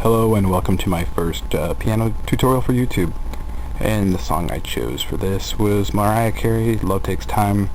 Hello and welcome to my first piano tutorial for YouTube. And the song I chose for this was Mariah Carey, Love Takes Time.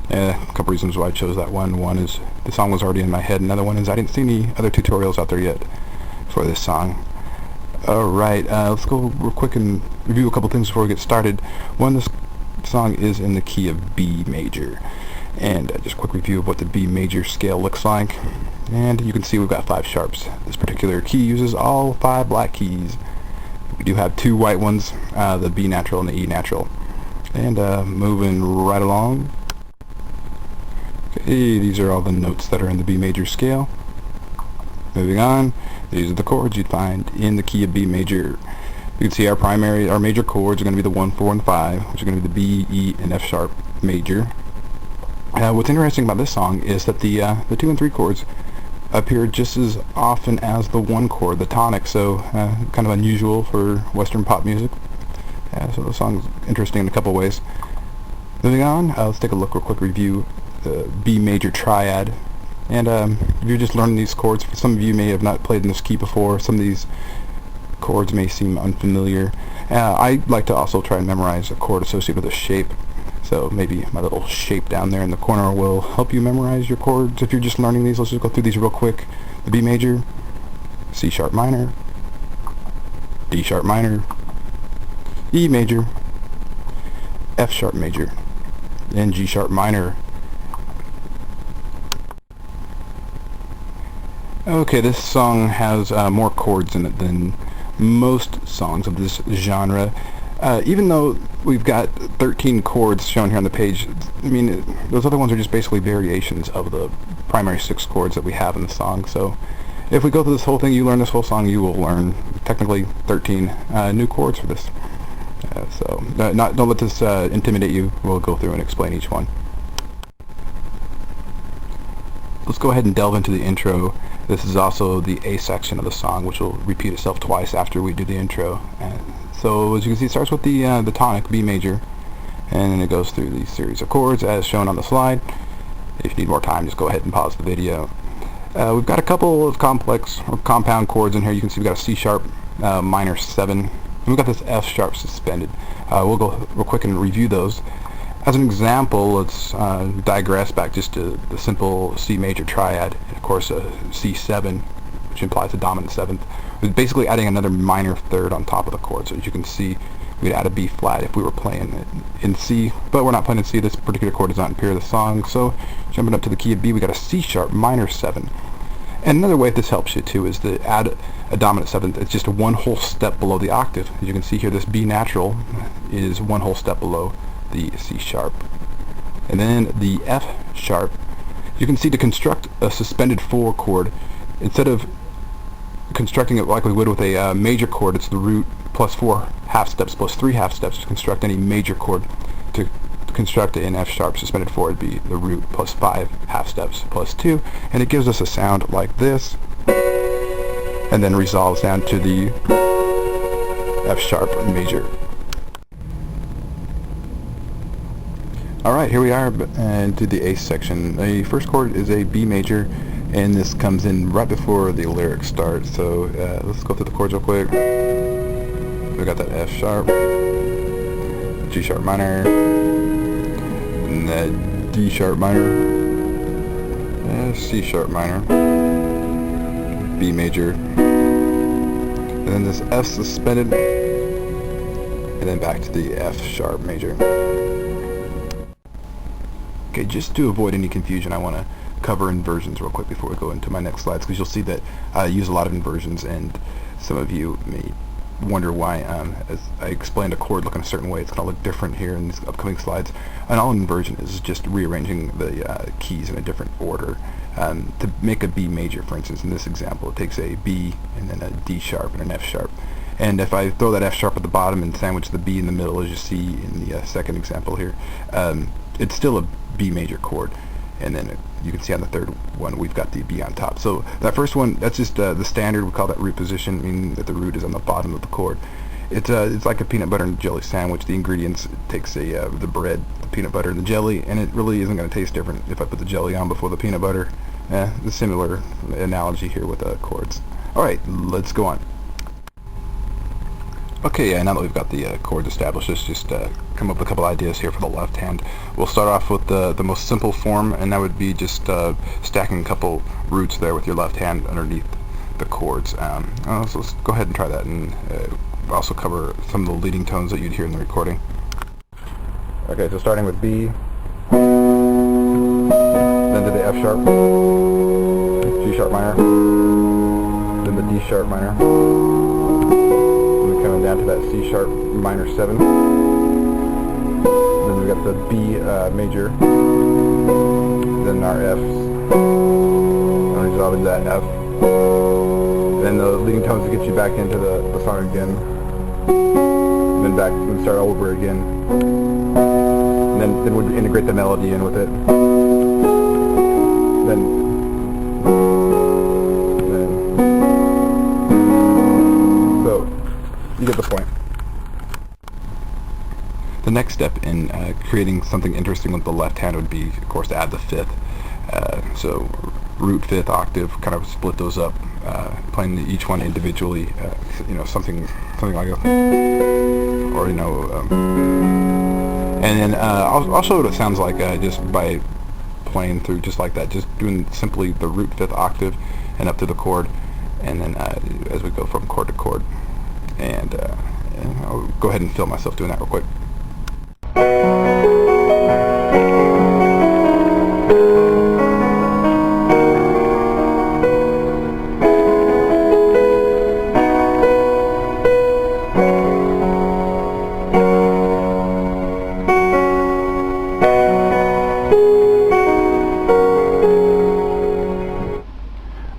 A couple reasons why I chose that one. One is the song was already in my head. Another one is I didn't see any other tutorials out there yet for this song. Alright, let's go real quick and review a couple things before we get started. One, this song is in the key of B major. And just a quick review of what the B major scale looks like. And you can see we've got 5 sharps. This particular key uses all 5 black keys. We do have 2 white ones, the B natural and the E natural. And moving right along. Okay, these are all the notes that are in the B major scale. Moving on, these are the chords you'd find in the key of B major. You can see our major chords are going to be the 1, 4, and 5, which are going to be the B, E, and F sharp major. What's interesting about this song is that the 2 and 3 chords appear just as often as the 1 chord, the tonic, so kind of unusual for Western pop music. So the song's interesting in a couple ways. Moving on, let's take a look, real quick review the B major triad. And if you're just learning these chords, some of you may have not played in this key before. Some of these chords may seem unfamiliar. I like to also try and memorize a chord associated with a shape. So maybe my little shape down there in the corner will help you memorize your chords. If you're just learning these, let's just go through these real quick. The B major, C sharp minor, D sharp minor, E major, F sharp major, and G sharp minor. Okay, this song has more chords in it than most songs of this genre. Even though we've got 13 chords shown here on the page, I mean, those other ones are just basically variations of the primary 6 chords that we have in the song. So if we go through this whole thing, you learn this whole song, you will learn technically 13 new chords for this. Don't let this intimidate you. We'll go through and explain each one. Let's go ahead and delve into the intro. This is also the A section of the song, which will repeat itself twice after we do the intro. So as you can see, it starts with the tonic, B major, and then it goes through the series of chords as shown on the slide. If you need more time, just go ahead and pause the video. We've got a couple of complex or compound chords in here. You can see we've got a C sharp minor 7, and we've got this F sharp suspended. We'll go real quick and review those. As an example, let's digress back just to the simple C major triad, and of course a C7, which implies a dominant 7th. We're basically adding another minor 3rd on top of the chord. So as you can see, we'd add a B flat if we were playing in C, but we're not playing in C. This particular chord does not appear in the song. So jumping up to the key of B, we got a C sharp minor 7. And another way this helps you too is to add a dominant 7th. It's just 1 whole step below the octave. As you can see here, this B natural is 1 whole step below the C sharp. And then the F sharp, you can see, to construct a suspended 4 chord, instead of constructing it like we would with a major chord, it's the root plus 4 half steps plus 3 half steps to construct any major chord. To construct an F sharp suspended 4, it'd be the root plus 5 half steps plus 2, and it gives us a sound like this, and then resolves down to the F sharp major. Alright, here we are and to the A section. The first chord is a B major, and this comes in right before the lyrics start. So let's go through the chords real quick. We got that F sharp, G sharp minor, and that D sharp minor, C sharp minor, B major, and then this F suspended, and then back to the F sharp major. Okay, just to avoid any confusion, I want to cover inversions real quick before we go into my next slides, because you'll see that I use a lot of inversions, and some of you may wonder why, as I explained a chord looking a certain way, it's going to look different here in these upcoming slides. And all inversion is just rearranging the keys in a different order. To make a B major, for instance, in this example, it takes a B and then a D sharp and an F sharp. And if I throw that F sharp at the bottom and sandwich the B in the middle, as you see in the second example here, it's still a B major chord. And then you can see on the third one we've got the B on top. So that first one, that's just the standard. We call that root position, meaning that the root is on the bottom of the chord. It's like a peanut butter and jelly sandwich. The ingredients, it takes the bread, the peanut butter, and the jelly, and it really isn't going to taste different if I put the jelly on before the peanut butter. The similar analogy here with chords. Alright, let's go on. Okay, yeah, now that we've got the chords established, let's just come up with a couple ideas here for the left hand. We'll start off with the most simple form, and that would be just stacking a couple roots there with your left hand underneath the chords. So let's go ahead and try that, and also cover some of the leading tones that you'd hear in the recording. Okay, so starting with B, then to the F sharp, G sharp minor, then the D sharp minor, coming down to that C sharp minor 7. Then we got the B major. Then our Fs. And resolving that F. Then the leading tones to get you back into the song again. And then back and start all over again. And then we'd integrate the melody in with it. Then you get the point. The next step in creating something interesting with the left hand would be, of course, to add the fifth. So root, fifth, octave, kind of split those up, playing each one individually. Something like a, or and then I'll show what it sounds like just by playing through just like that, just doing simply the root, fifth, octave, and up to the chord, and then as we go from chord to chord. And I'll go ahead and film myself doing that real quick.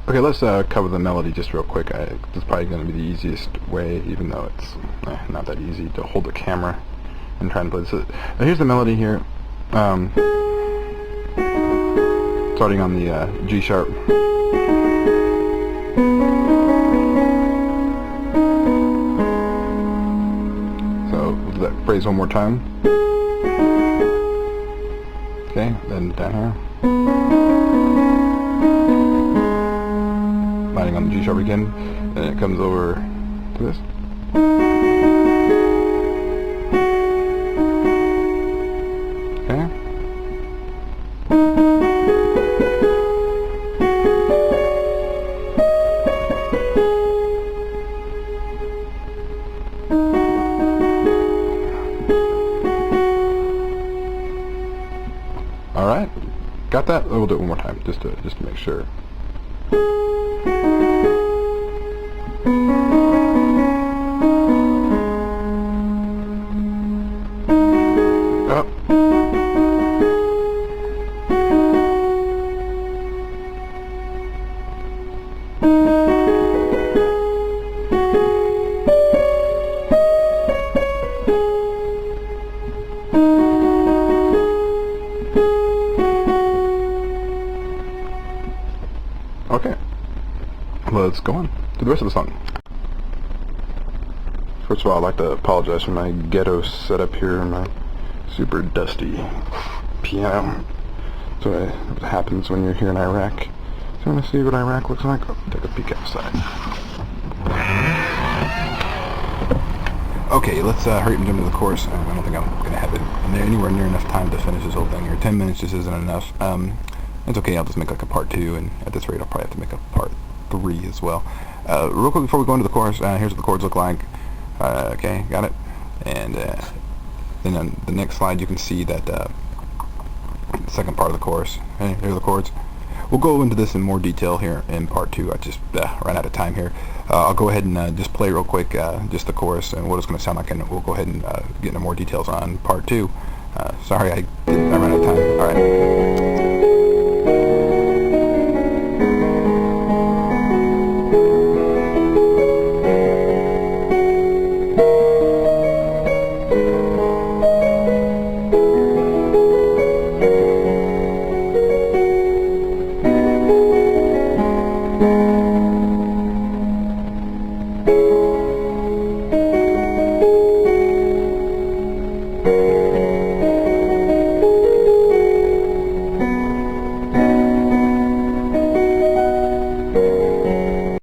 Okay, let's cover the melody just real quick. This is probably going to be the easiest way, even though it's not that easy to hold the camera and try and play this. Now here's the melody here, starting on the G sharp. So we'll do that phrase one more time. Okay, then down here. Landing on the G sharp again, and it comes over to this. Okay. All right, got that? We'll do it one more time, just to make sure. Okay, let's go on to the rest of the song. First of all, I'd like to apologize for my ghetto setup here and my super dusty piano. That's what happens when you're here in Iraq. So you want to see what Iraq looks like? I'll take a peek outside. Okay, let's hurry and jump to the chorus. I don't think I'm going to have it anywhere near enough time to finish this whole thing here. 10 minutes just isn't enough. It's okay, I'll just make like a part 2, and at this rate I'll probably have to make a part 3 as well. Real quick before we go into the chorus, here's what the chords look like. Okay, got it? And then on the next slide you can see that the second part of the chorus. Okay, here's the chords. We'll go into this in more detail here in part 2. I just ran out of time here. I'll go ahead and just play real quick just the chorus and what it's going to sound like, and we'll go ahead and get into more details on part 2. Sorry, I ran out of time. Alright.